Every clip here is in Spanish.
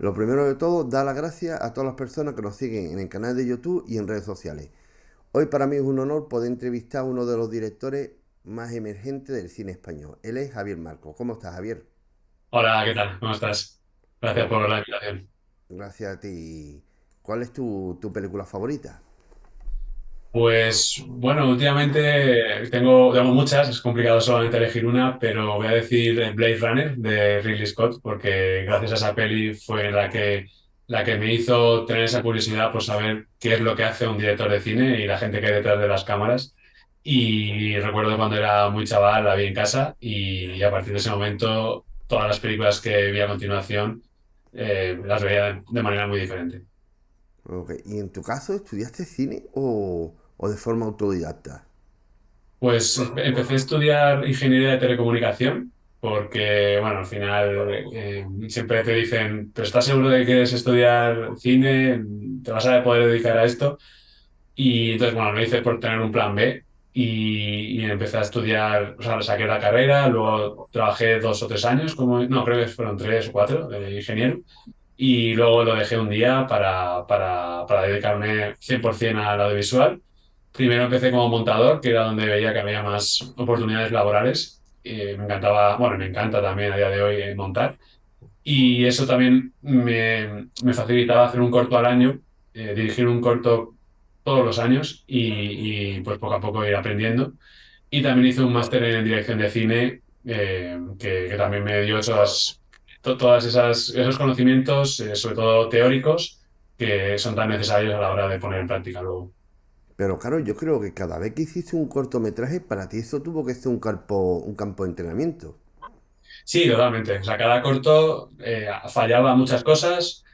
Lo primero de todo, da las gracias a todas las personas que nos siguen en el canal de YouTube y en redes sociales. Hoy para mí es un honor poder entrevistar a uno de los directores más emergentes del cine español. Él es Javier Marcos. ¿Cómo estás, Javier? Hola, ¿qué tal? ¿Cómo estás? Gracias Pues por la invitación. gracias a ti. ¿Cuál es tu película favorita? Pues bueno, últimamente tengo muchas, es complicado solamente elegir una, pero voy a decir Blade Runner de Ridley Scott, porque gracias a esa peli fue la que me hizo tener esa curiosidad por saber qué es lo que hace un director de cine y la gente que hay detrás de las cámaras. Y recuerdo cuando era muy chaval, la vi en casa y a partir de ese momento todas las películas que vi a continuación las veía de manera muy diferente. Ok, ¿y en tu caso estudiaste cine o de forma autodidacta? Pues empecé a estudiar ingeniería de telecomunicación porque, bueno, al final siempre te dicen, ¿pero estás seguro de que quieres estudiar cine? ¿Te vas a poder dedicar a esto? Y entonces, bueno, lo hice por tener un plan B y empecé a estudiar, o sea, saqué la carrera, luego trabajé 2 o 3 años como, no, creo que fueron 3 o 4 de ingeniero y luego lo dejé un día para dedicarme 100% al audiovisual. Primero empecé como montador, que era donde veía que había más oportunidades laborales. Me encantaba, bueno, me encanta también a día de hoy montar. Y eso también me facilitaba hacer un corto al año, dirigir un corto todos los años y, pues poco a poco ir aprendiendo. Y también hice un máster en dirección de cine que también me dio todas esos conocimientos, sobre todo teóricos, que son tan necesarios a la hora de poner en práctica luego. Pero claro, yo creo que cada vez que hiciste un cortometraje, para ti eso tuvo que ser un campo de entrenamiento. Sí, totalmente. O sea, cada corto fallaba muchas cosas.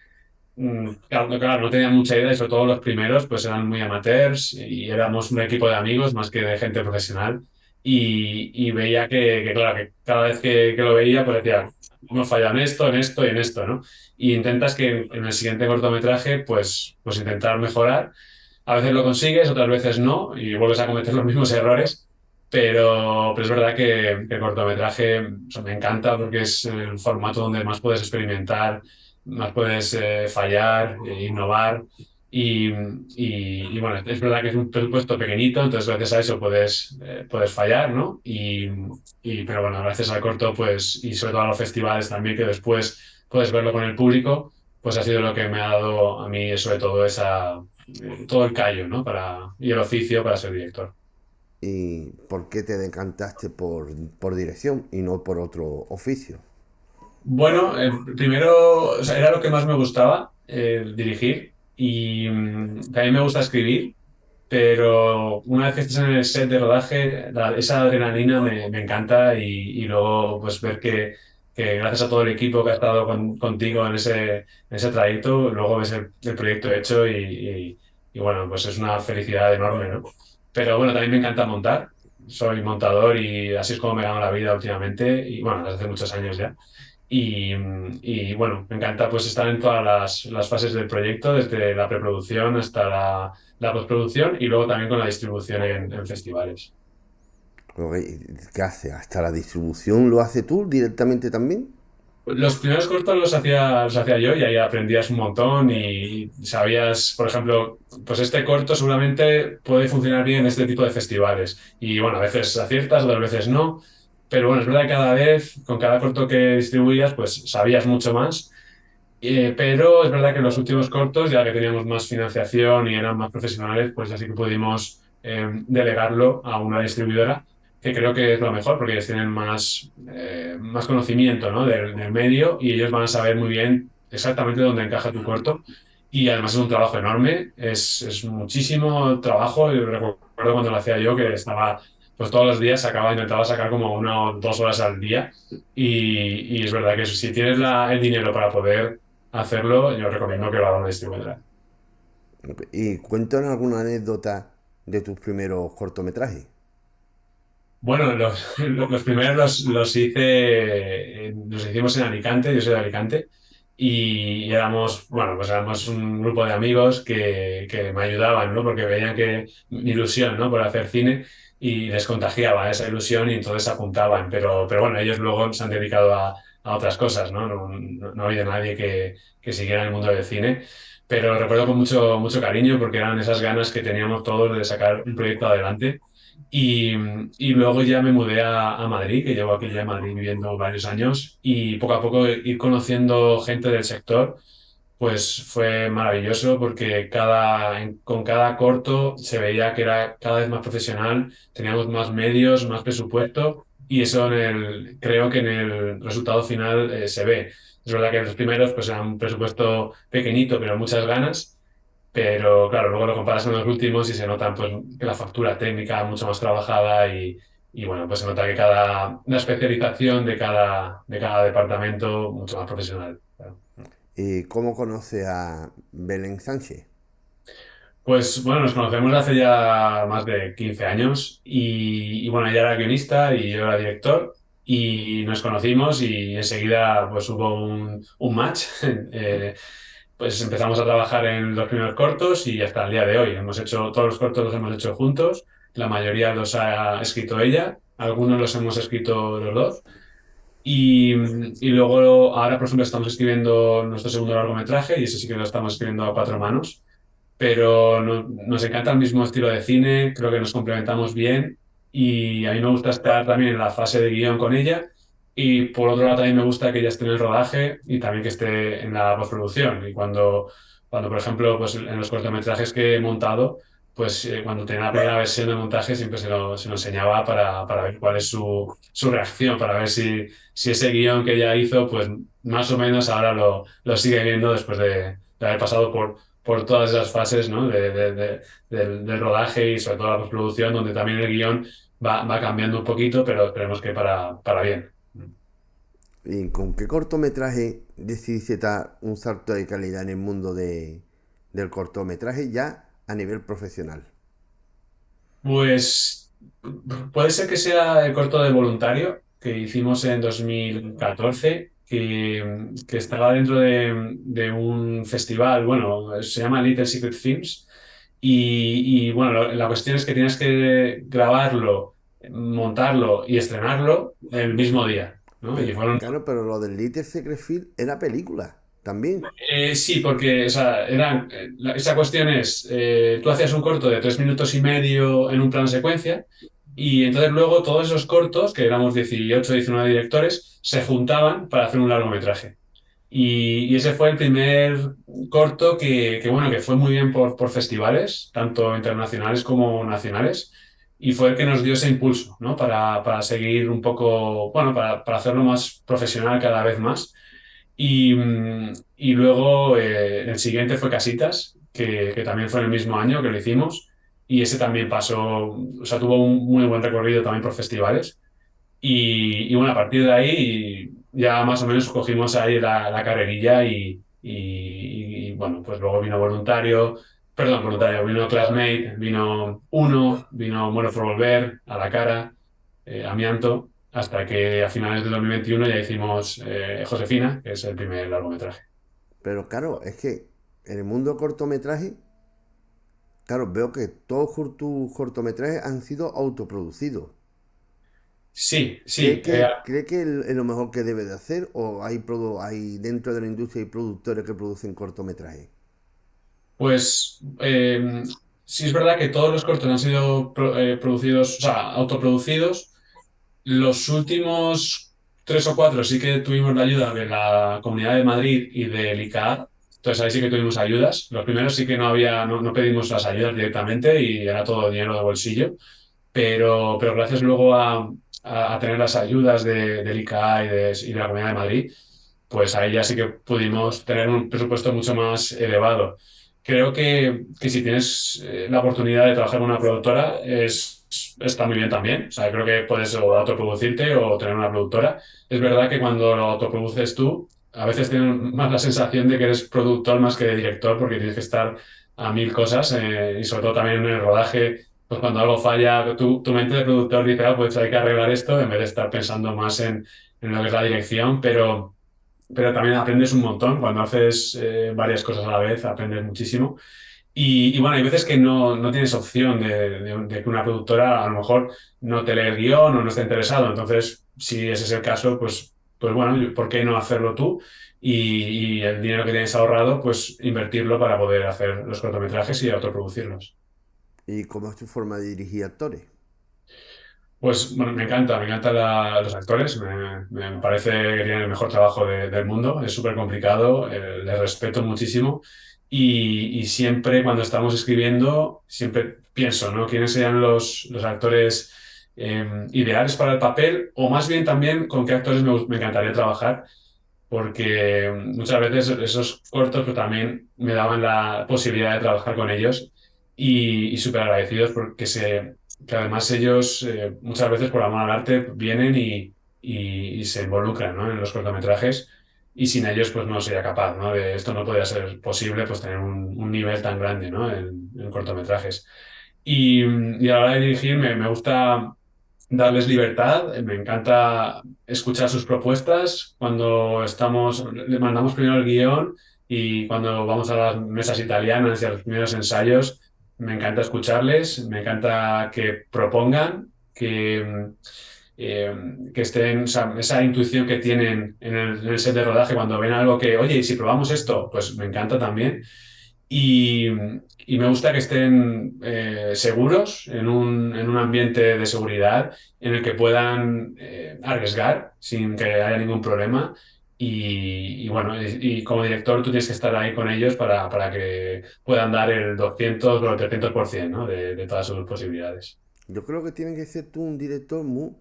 Claro, no tenía mucha idea y sobre todo los primeros pues eran muy amateurs y éramos un equipo de amigos más que de gente profesional y veía claro, que cada vez que lo veía pues decía, hemos fallado en esto y en esto, ¿no? Y intentas que en el siguiente cortometraje pues intentar mejorar. A veces lo consigues, otras veces no y vuelves a cometer los mismos errores. Pero es verdad que el cortometraje o sea, me encanta porque es el formato donde más puedes experimentar, más puedes fallar, innovar. Y, y, bueno, es verdad que es un presupuesto pequeñito, entonces gracias a eso puedes fallar, ¿no? Pero bueno, gracias al corto, pues, y sobre todo a los festivales también, que después puedes verlo con el público, pues ha sido lo que me ha dado a mí, sobre todo, todo el callo, ¿no? Y el oficio para ser director. ¿Y por qué te decantaste por dirección y no por otro oficio? Bueno, primero, o sea, era lo que más me gustaba, dirigir, y también me gusta escribir, pero una vez que estás en el set de rodaje, esa adrenalina me encanta y luego pues ver que gracias a todo el equipo que ha estado contigo en ese trayecto, luego ves el proyecto hecho y bueno, pues es una felicidad enorme, ¿no? Pero bueno, también me encanta montar, soy montador y así es como me gano la vida últimamente y bueno, desde hace muchos años ya. Y bueno, me encanta pues estar en todas las fases del proyecto, desde la preproducción hasta la postproducción y luego también con la distribución en festivales. Ok, ¿qué hace? ¿Hasta la distribución lo hace tú directamente también? Los primeros cortos los hacía yo y ahí aprendías un montón y sabías, por ejemplo, pues este corto seguramente puede funcionar bien en este tipo de festivales. Y bueno, a veces aciertas, otras veces no. Pero bueno, es verdad que cada vez, con cada corto que distribuías, pues sabías mucho más. Pero es verdad que en los últimos cortos, ya que teníamos más financiación y eran más profesionales, pues así que pudimos delegarlo a una distribuidora, que creo que es lo mejor, porque ellos tienen más conocimiento, ¿no? del medio y ellos van a saber muy bien exactamente dónde encaja tu corto. Y además es un trabajo enorme, es muchísimo trabajo. Y recuerdo cuando lo hacía yo, que estaba, pues todos los días intentaba sacar como 1 o 2 horas al día. Y es verdad que si tienes el dinero para poder hacerlo, yo recomiendo que lo haga una distribuidora. Ok, y cuéntanos alguna anécdota de tus primeros cortometrajes. Bueno, los primeros los hicimos en Alicante, yo soy de Alicante, y éramos, bueno, pues éramos un grupo de amigos que me ayudaban, ¿no? Porque veían que mi ilusión, ¿no? Por hacer cine y les contagiaba esa ilusión y entonces se apuntaban, pero bueno, ellos luego se han dedicado a otras cosas, ¿no? No ha habido nadie que siguiera en el mundo del cine, pero lo recuerdo con mucho, mucho cariño porque eran esas ganas que teníamos todos de sacar un proyecto adelante. Y, y luego ya me mudé a Madrid, que llevo aquí ya en Madrid viviendo varios años, y poco a poco ir conociendo gente del sector pues fue maravilloso porque con cada corto se veía que era cada vez más profesional, teníamos más medios, más presupuesto y eso creo que en el resultado final se ve. Es verdad que los primeros pues eran un presupuesto pequeñito pero muchas ganas, pero claro, luego lo comparas con los últimos y se nota pues que la factura técnica mucho más trabajada y bueno, pues se nota que la especialización de cada departamento mucho más profesional. Claro. ¿Y cómo conoce a Belén Sánchez? Pues bueno, nos conocemos hace ya más de 15 años y bueno, ella era guionista y yo era director y nos conocimos y enseguida pues hubo un match. Pues empezamos a trabajar en los primeros cortos y hasta el día de hoy. Todos los cortos los hemos hecho juntos, la mayoría los ha escrito ella, algunos los hemos escrito los dos. Y luego ahora, por ejemplo, estamos escribiendo nuestro segundo largometraje y ese sí que lo estamos escribiendo a cuatro manos, pero nos encanta el mismo estilo de cine, creo que nos complementamos bien y a mí me gusta estar también en la fase de guión con ella y por otro lado también me gusta que ella esté en el rodaje y también que esté en la postproducción y cuando por ejemplo, pues en los cortometrajes que he montado, pues cuando tenía la primera versión de montaje siempre se lo enseñaba para ver cuál es su reacción, para ver si ese guión que ella hizo, pues más o menos ahora lo sigue viendo después de haber pasado por todas esas fases, ¿no? Del rodaje y sobre todo la postproducción, donde también el guión va cambiando un poquito, pero esperemos que para bien. ¿Y con qué cortometraje decidiste dar un salto de calidad en el mundo del cortometraje ya a nivel profesional? Pues puede ser que sea el corto de voluntario que hicimos en 2014, que estaba dentro de un festival, bueno, se llama Little Secret Films, y bueno, la cuestión es que tienes que grabarlo, montarlo y estrenarlo el mismo día, ¿no? Y Pero, fueron claro, pero lo del Little Secret Field era película también. Sí, porque o sea, esa cuestión es, tú hacías un corto de 3 minutos y medio en un plano secuencia y entonces luego todos esos cortos, que éramos 18 19 directores, se juntaban para hacer un largometraje. Y ese fue el primer corto bueno, que fue muy bien por festivales, tanto internacionales como nacionales, y fue el que nos dio ese impulso, ¿no? Para seguir un poco, bueno, para hacerlo más profesional cada vez más. Y luego el siguiente fue Casitas, que también fue en el mismo año que lo hicimos. Y ese también pasó, o sea, tuvo un muy buen recorrido también por festivales. Y bueno, a partir de ahí ya más o menos cogimos ahí la carrerilla bueno, pues luego vino Voluntario, vino Classmate, vino Uno, vino Muero por Volver, A la Cara, Amianto, hasta que a finales de 2021 ya hicimos Josefina, que es el primer largometraje. Pero claro, es que en el mundo cortometraje, claro, veo que todos tus cortometrajes han sido autoproducidos. Sí, ¿Cree sí. que es lo mejor que debe de hacer o hay dentro de la industria hay productores que producen cortometrajes? Pues sí es verdad que todos los cortos han sido producidos, o sea, autoproducidos. Los últimos tres o cuatro sí que tuvimos la ayuda de la Comunidad de Madrid y del ICAA. Entonces ahí sí que tuvimos ayudas. Los primeros sí que no pedimos las ayudas directamente y era todo dinero de bolsillo. Pero gracias luego a tener las ayudas del ICAA y de la Comunidad de Madrid, pues ahí ya sí que pudimos tener un presupuesto mucho más elevado. Creo que si tienes la oportunidad de trabajar con una productora, está muy bien también. O sea, creo que puedes o autoproducirte o tener una productora. Es verdad que cuando lo autoproduces tú, a veces tienes más la sensación de que eres productor más que de director, porque tienes que estar a mil cosas y sobre todo también en el rodaje, pues cuando algo falla, tu mente de productor dice, ah, pues hay que arreglar esto, en vez de estar pensando más en lo que es la dirección, pero también aprendes un montón. Cuando haces varias cosas a la vez, aprendes muchísimo. Y bueno, hay veces que no tienes opción de que una productora a lo mejor no te lee el guión o no está interesado. Entonces, si ese es el caso, pues pues bueno, ¿por qué no hacerlo tú? Y el dinero que tienes ahorrado, pues invertirlo para poder hacer los cortometrajes y autoproducirlos. ¿Y cómo es tu forma de dirigir actores? Pues bueno, me encantan los actores, me parece que tienen el mejor trabajo del mundo, es súper complicado, les respeto muchísimo y siempre cuando estamos escribiendo, siempre pienso, ¿no? ¿Quiénes serían los actores ideales para el papel? O más bien también con qué actores me encantaría trabajar, porque muchas veces esos cortos pues, también me daban la posibilidad de trabajar con ellos y súper agradecidos porque que además ellos muchas veces por amor al arte vienen y se involucran, ¿no? En los cortometrajes y sin ellos pues no sería capaz, ¿no? De esto no podría ser posible pues tener un nivel tan grande, ¿no? En cortometrajes. Y a la hora de dirigir me gusta darles libertad. Me encanta escuchar sus propuestas. Cuando le mandamos primero el guión y cuando vamos a las mesas italianas y a los primeros ensayos, me encanta escucharles, me encanta que propongan, que estén, o sea, esa intuición que tienen en el set de rodaje cuando ven algo que, oye, ¿y si probamos esto? Pues me encanta también. Y, y me gusta que estén seguros en un ambiente de seguridad en el que puedan arriesgar sin que haya ningún problema. Y bueno, y como director tú tienes que estar ahí con ellos para que puedan dar el 200 o el 300%, ¿no? De todas sus posibilidades. Yo creo que tiene que ser tú un director muy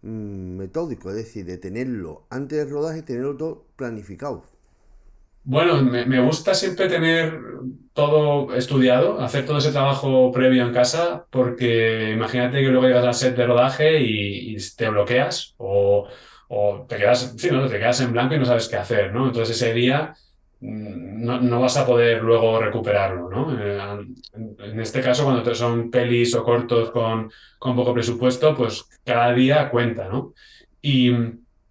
metódico, es decir, de tenerlo antes del rodaje, tenerlo todo planificado. Bueno, me gusta siempre tener todo estudiado, hacer todo ese trabajo previo en casa, porque imagínate que luego llegas al set de rodaje y te bloqueas o te quedas, sí, ¿no? Te quedas en blanco y no sabes qué hacer, ¿no? Entonces ese día no vas a poder luego recuperarlo, ¿no? En este caso, cuando son pelis o cortos con poco presupuesto, pues cada día cuenta, ¿no? Y,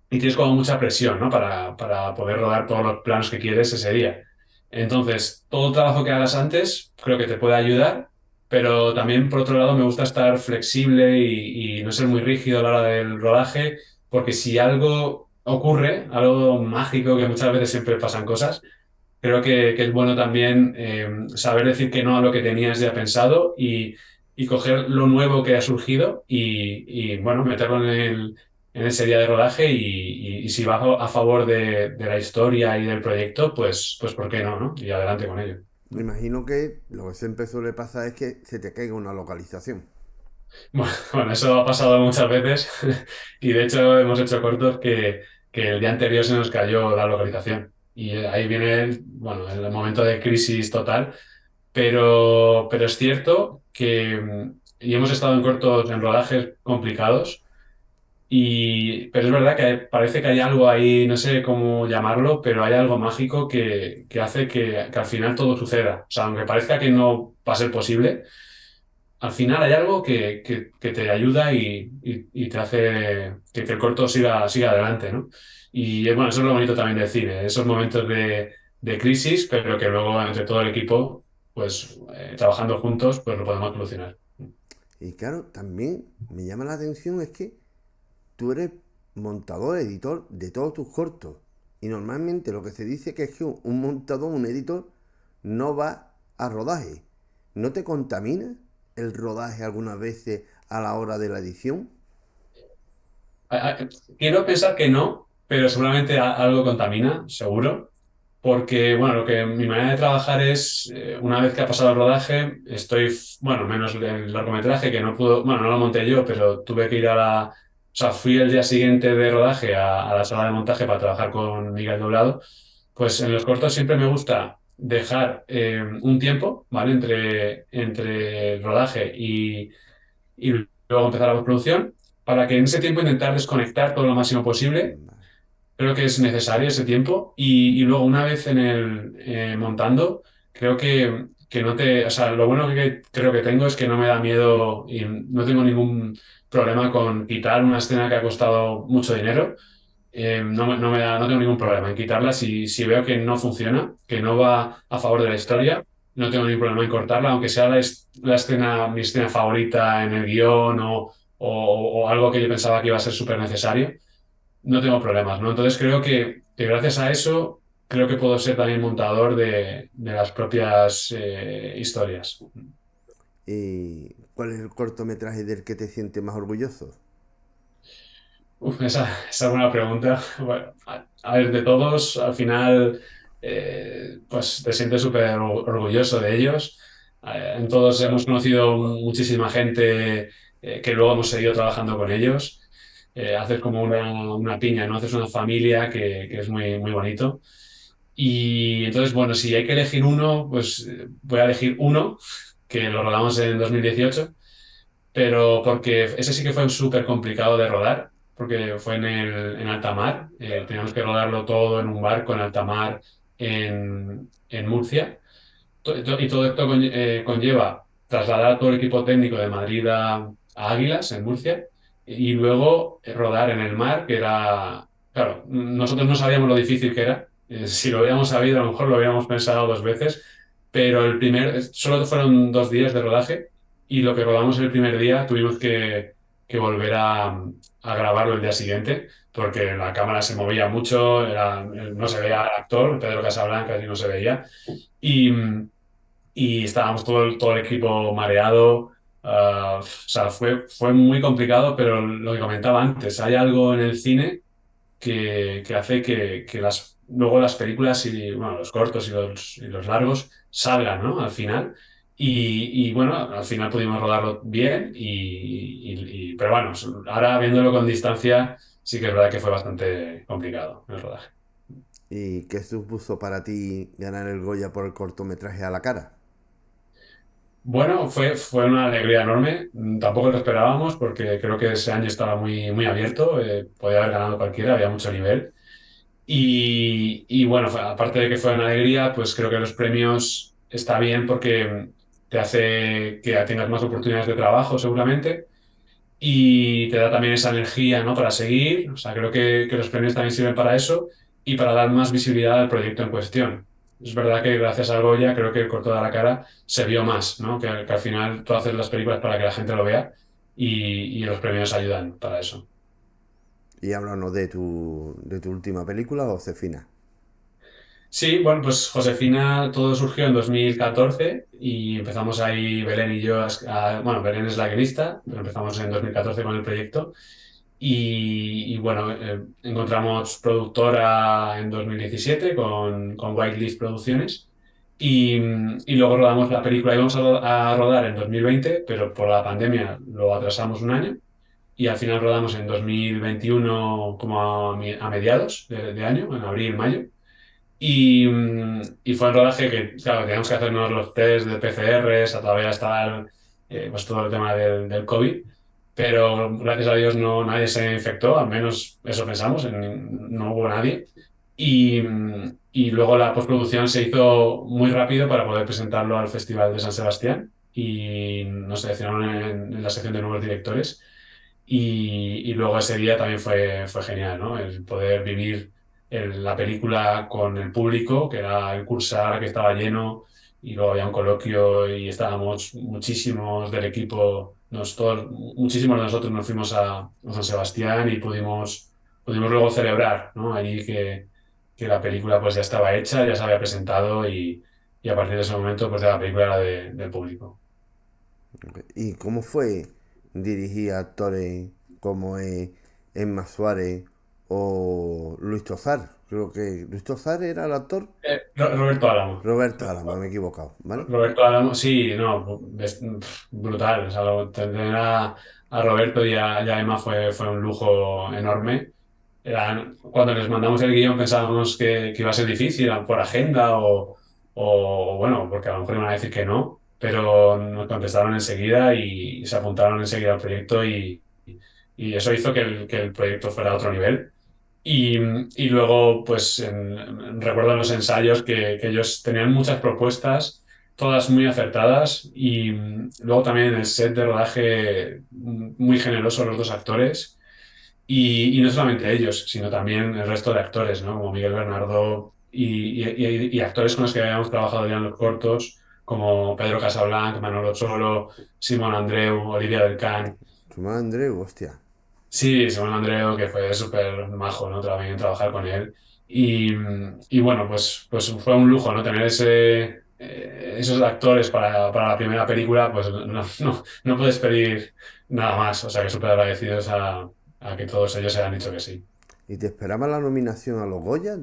y tienes como mucha presión, ¿no? Para poder rodar todos los planos que quieres ese día. Entonces, todo el trabajo que hagas antes creo que te puede ayudar, pero también, por otro lado, me gusta estar flexible y no ser muy rígido a la hora del rodaje, porque si algo ocurre, algo mágico, que muchas veces siempre pasan cosas, creo que es bueno también saber decir que no a lo que tenías ya pensado y coger lo nuevo que ha surgido bueno, meterlo en ese día de rodaje y si va a favor de la historia y del proyecto, pues ¿por qué no, no? Y adelante con ello. Me imagino que lo que siempre suele pasar es que se te caiga una localización. Bueno, eso ha pasado muchas veces y de hecho hemos hecho cortos que el día anterior se nos cayó la localización y ahí viene, bueno, el momento de crisis total. Pero es cierto que, y hemos estado en cortos, en rodajes complicados, pero es verdad que parece que hay algo ahí, no sé cómo llamarlo, pero hay algo mágico que hace que al final todo suceda. O sea, aunque parezca que no va a ser posible, al final hay algo que te ayuda y te hace que el corto siga adelante, ¿no? Y bueno, eso es lo bonito también del cine, esos momentos de crisis, pero que luego entre todo el equipo, pues trabajando juntos, pues lo podemos solucionar. Y claro, también me llama la atención es que tú eres montador, editor de todos tus cortos. Y normalmente lo que se dice que es que un montador, un editor, no va a rodaje. ¿No te contamina el rodaje algunas veces a la hora de la edición? A- a- Quiero pensar que no, pero seguramente algo contamina, seguro. Porque, bueno, mi manera de trabajar es, una vez que ha pasado el rodaje, bueno, menos el largometraje que no pudo, bueno, no lo monté yo, pero tuve que ir o sea, fui el día siguiente de rodaje a la sala de montaje para trabajar con Miguel Doblado. Pues en los cortos siempre me gusta dejar un tiempo, ¿vale? Entre el rodaje y luego empezar la postproducción, para que en ese tiempo intentar desconectar todo lo máximo posible. Creo que es necesario ese tiempo y luego una vez en montando, creo que no te, o sea, lo bueno que creo que tengo es que no me da miedo y no tengo ningún problema con quitar una escena que ha costado mucho dinero. No tengo ningún problema en quitarla si veo que no funciona, que no va a favor de la historia, no tengo ningún problema en cortarla, aunque sea la escena, mi escena favorita en el guión o algo que yo pensaba que iba a ser súper necesario. no tengo problemas, ¿no? Entonces creo que gracias a eso, creo que puedo ser también montador de las propias historias. ¿Y cuál es el cortometraje del que te sientes más orgulloso? Uf, esa es buena pregunta. Bueno, a ver, de todos, al final, pues te sientes súper orgulloso de ellos. En todos hemos conocido muchísima gente que luego hemos seguido trabajando con ellos. Haces como una piña, ¿no? Haces una familia que es muy, muy bonito. Y entonces, bueno, si hay que elegir uno, pues voy a elegir uno, que lo rodamos en 2018, pero porque ese sí que fue súper complicado de rodar, porque fue en alta mar. Teníamos que rodarlo todo en un barco en alta mar en Murcia. Y todo esto conlleva trasladar a todo el equipo técnico de Madrid a Águilas, en Murcia, y luego rodar en el mar, que era, claro, nosotros no sabíamos lo difícil que era. Si lo hubiéramos sabido, a lo mejor lo hubiéramos pensado dos veces, pero solo fueron 2 días de rodaje y lo que rodamos el primer día tuvimos que volver a grabarlo el día siguiente porque la cámara se movía mucho, no se veía al actor, Pedro Casablanca, casi no se veía. Y, y estábamos todo el equipo mareado. O sea, fue muy complicado, pero lo que comentaba antes, hay algo en el cine que hace que luego las películas y bueno, los cortos y los largos salgan, ¿no? Al final. Y bueno, al final pudimos rodarlo bien, pero bueno, ahora viéndolo con distancia, sí que es verdad que fue bastante complicado el rodaje. ¿Y qué supuso para ti ganar el Goya por el cortometraje A la cara? Bueno, fue una alegría enorme. Tampoco lo esperábamos porque creo que ese año estaba muy, muy abierto. Podía haber ganado cualquiera, había mucho nivel. Y bueno, aparte de que fue una alegría, pues creo que los premios está bien porque te hace que tengas más oportunidades de trabajo seguramente y te da también esa energía, ¿no? Para seguir. O sea, creo que los premios también sirven para eso y para dar más visibilidad al proyecto en cuestión. Es verdad que gracias a Goya creo que el corto de la cara se vio más, ¿no? Que al final tú haces las películas para que la gente lo vea y los premios ayudan para eso. Y háblanos de tu última película, Josefina. Sí, bueno, pues Josefina todo surgió en 2014 y empezamos ahí Belén y yo, bueno, Belén es la guionista, pero empezamos en 2014 con el proyecto y bueno, encontramos productora en 2017 con White Leaf Producciones y luego rodamos la película, íbamos a rodar en 2020, pero por la pandemia lo atrasamos un año y al final rodamos en 2021 como a mediados de año, en abril, mayo. Y fue un rodaje que, claro, teníamos que hacernos los test de PCRs, todavía estaba pues todo el tema del COVID, pero gracias a Dios no, nadie se infectó, al menos eso pensamos, no hubo nadie. Y luego la postproducción se hizo muy rápido para poder presentarlo al Festival de San Sebastián y nos seleccionaron en la sección de nuevos directores. Y luego ese día también fue genial, ¿no? El poder vivir la película con el público, que era el Cursar, que estaba lleno, y luego había un coloquio y estábamos muchísimos del equipo, muchísimos de nosotros nos fuimos a San Sebastián y pudimos luego celebrar, ¿no? Allí que la película pues ya estaba hecha, ya se había presentado y a partir de ese momento pues ya la película era del público. ¿Y cómo fue dirigir a actores como Emma Suárez o Luis Tosar? Creo que Luis Tosar era el actor. Roberto Álamo. Roberto Álamo, me he equivocado, ¿vale? Roberto Álamo, sí, no, brutal. O sea, tener a Roberto y a Emma fue un lujo enorme. Cuando les mandamos el guión pensábamos que iba a ser difícil, por agenda bueno, porque a lo mejor iban a decir que no, pero nos contestaron enseguida y se apuntaron enseguida al proyecto y eso hizo que el proyecto fuera a otro nivel. Y, y luego, pues recuerdo en los ensayos que ellos tenían muchas propuestas, todas muy acertadas, y luego también en el set de rodaje muy generoso los dos actores, y no solamente ellos, sino también el resto de actores, ¿no? Como Miguel Bernardo y actores con los que habíamos trabajado ya en los cortos, como Pedro Casablanca, Manolo Cholo, Simón Andreu, Olivia del Can. Su madre Andreu, hostia. Sí, Simón Andreu, que fue súper majo, ¿no? También trabajar con él. Y bueno, pues fue un lujo, ¿no? Tener esos actores para la primera película, pues no puedes pedir nada más. O sea que súper agradecidos a que todos ellos se hayan dicho que sí. ¿Y te esperaba la nominación a los Goya?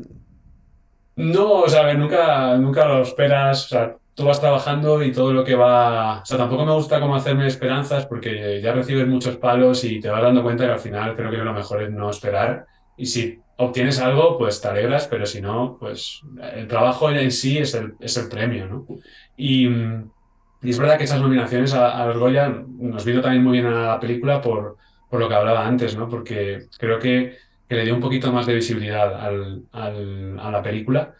No, o sea, nunca lo esperas, o sea, tú vas trabajando y todo lo que va, o sea, tampoco me gusta como hacerme esperanzas porque ya recibes muchos palos y te vas dando cuenta que al final creo que lo mejor es no esperar y si obtienes algo, pues te alegras, pero si no, pues el trabajo en sí es el premio, ¿no? Y, y es verdad que esas nominaciones a los Goya nos vino también muy bien a la película por lo que hablaba antes, ¿no? Porque creo que le dio un poquito más de visibilidad a la película.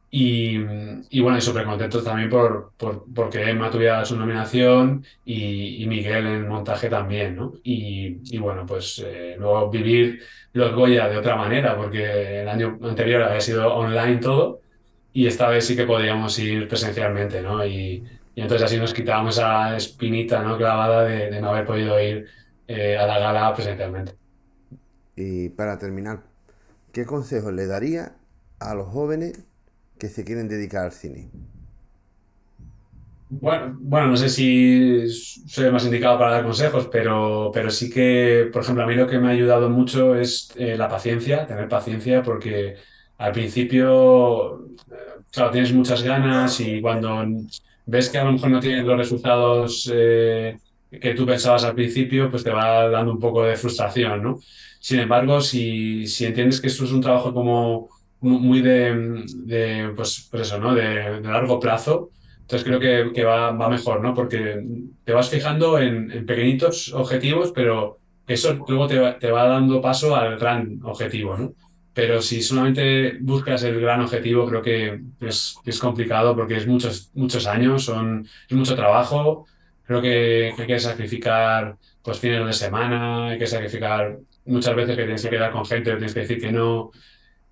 Y, y bueno, y súper contentos también porque Emma tuviera su nominación y Miguel en montaje también, ¿no? Y bueno, pues luego vivir los Goya de otra manera, porque el año anterior había sido online todo y esta vez sí que podíamos ir presencialmente, ¿no? Y entonces así nos quitábamos esa espinita, ¿no? Clavada de no haber podido ir a la gala presencialmente. Y para terminar, ¿qué consejos le daría a los jóvenes que se quieren dedicar al cine? Bueno, no sé si soy el más indicado para dar consejos, pero sí que, por ejemplo, a mí lo que me ha ayudado mucho es la paciencia, tener paciencia, porque al principio, claro, tienes muchas ganas y cuando ves que a lo mejor no tienes los resultados que tú pensabas al principio, pues te va dando un poco de frustración, ¿no? Sin embargo, si entiendes que esto es un trabajo como muy pues eso, ¿no? De largo plazo. Entonces creo que va mejor, ¿no? Porque te vas fijando en pequeñitos objetivos, pero eso luego te va dando paso al gran objetivo, ¿no? Pero si solamente buscas el gran objetivo, creo que es complicado porque es muchos años, es mucho trabajo. Creo que hay que sacrificar pues fines de semana, hay que sacrificar muchas veces que tienes que quedar con gente, tienes que decir que no.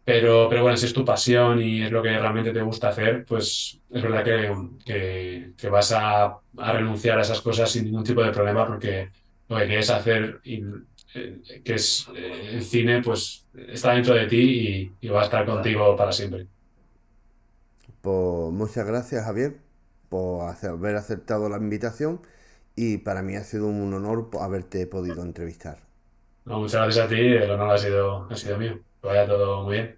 Pero bueno, si es tu pasión y es lo que realmente te gusta hacer, pues es verdad que vas a renunciar a esas cosas sin ningún tipo de problema porque lo que quieres hacer, que es el cine, pues está dentro de ti y va a estar contigo para siempre. Pues muchas gracias, Javier, por haber aceptado la invitación y para mí ha sido un honor haberte podido entrevistar. No, muchas gracias a ti, el honor ha sido mío. Que vaya todo muy bien.